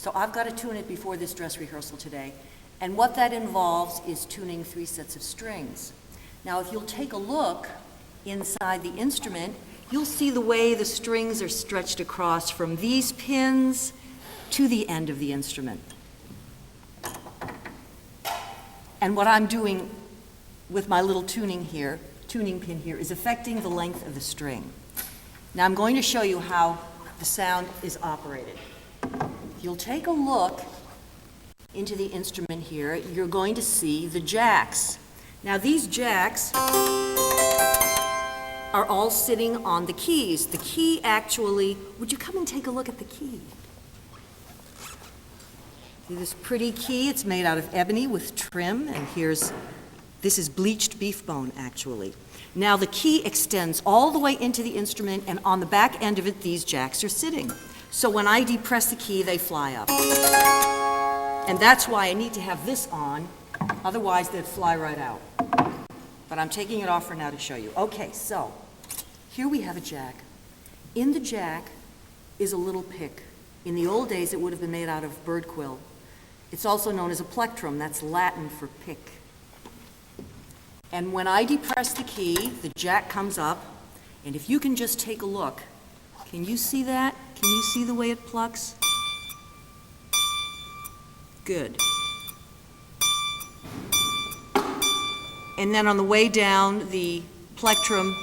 So I've got to tune it before this dress rehearsal today. And what that involves is tuning 3 sets of strings. Now, if you'll take a look inside the instrument, you'll see the way the strings are stretched across from these pins to the end of the instrument. And what I'm doing with my little tuning pin here, is affecting the length of the string. Now I'm going to show you how the sound is operated. If you'll take a look into the instrument here, you're going to see the jacks. Now these jacks are all sitting on the keys. The key actually, would you come and take a look at the key? See this pretty key? It's made out of ebony with trim, and this is bleached beef bone actually. Now the key extends all the way into the instrument, and on the back end of it, these jacks are sitting. So when I depress the key, they fly up. And that's why I need to have this on, otherwise they'd fly right out. But I'm taking it off for now to show you. Okay, so here we have a jack. In the jack is a little pick. In the old days, it would have been made out of bird quill. It's also known as a plectrum. That's Latin for pick. And when I depress the key, the jack comes up, and if you can just take a look, can you see that? Can you see the way it plucks? Good. And then on the way down, the plectrum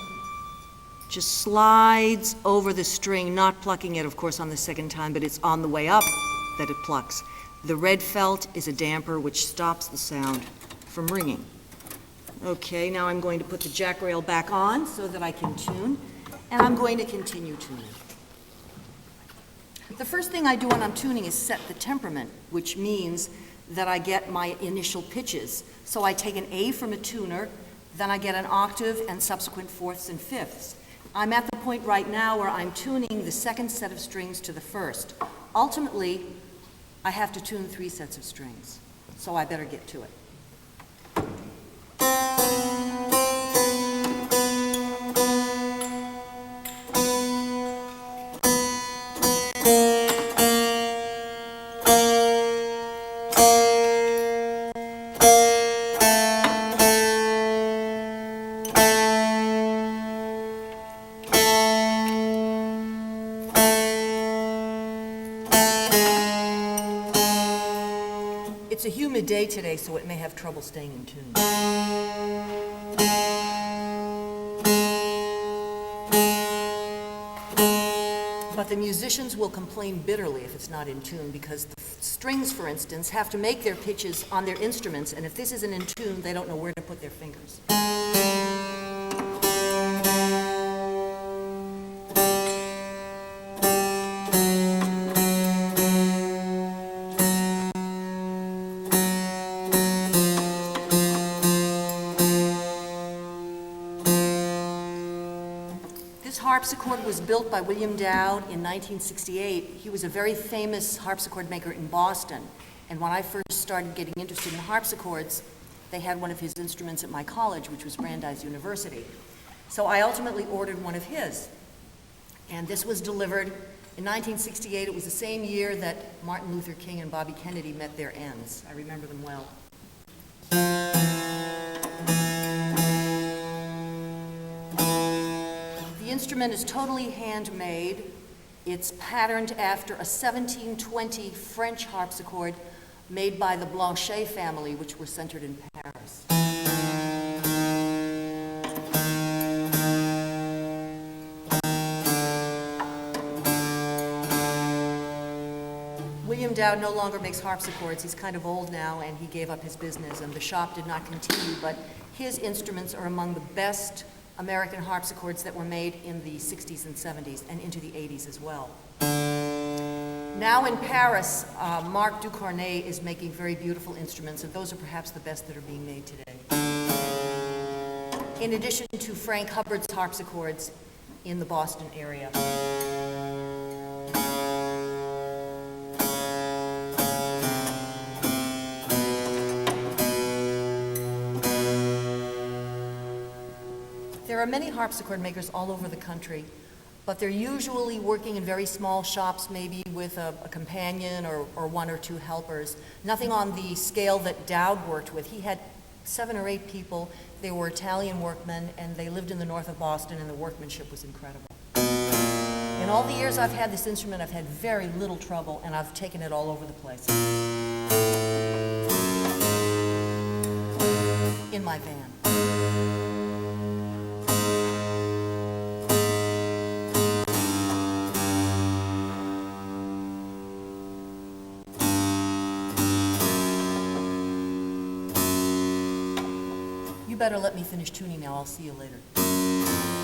just slides over the string, not plucking it, of course, on the second time, but it's on the way up that it plucks. The red felt is a damper which stops the sound from ringing. Okay, now I'm going to put the jack rail back on so that I can tune, and I'm going to continue tuning. The first thing I do when I'm tuning is set the temperament, which means that I get my initial pitches. So I take an A from a tuner, then I get an octave and subsequent fourths and fifths. I'm at the point right now where I'm tuning the second set of strings to the first. Ultimately, I have to tune 3 sets of strings, so I better get to it. It's a humid day today, so it may have trouble staying in tune. But the musicians will complain bitterly if it's not in tune, because the strings, for instance, have to make their pitches on their instruments, and if this isn't in tune, they don't know where to put their fingers. This harpsichord was built by William Dowd in 1968. He was a very famous harpsichord maker in Boston. And when I first started getting interested in harpsichords, they had one of his instruments at my college, which was Brandeis University. So I ultimately ordered one of his. And this was delivered in 1968. It was the same year that Martin Luther King and Bobby Kennedy met their ends. I remember them well. The instrument is totally handmade. It's patterned after a 1720 French harpsichord made by the Blanchet family, which were centered in Paris. William Dowd no longer makes harpsichords. He's kind of old now, and he gave up his business, and the shop did not continue, but his instruments are among the best American harpsichords that were made in the 60s and 70s and into the 80s as well. Now in Paris, Marc Ducornet is making very beautiful instruments, and those are perhaps the best that are being made today. In addition to Frank Hubbard's harpsichords in the Boston area. There are many harpsichord makers all over the country. but they're usually working in very small shops, maybe with a companion or one or two helpers. Nothing on the scale that Dowd worked with. He had 7 or 8 people. They were Italian workmen, and they lived in the north of Boston, and the workmanship was incredible. In all the years I've had this instrument, I've had very little trouble, and I've taken it all over the place. In my van. You better let me finish tuning now. I'll see you later.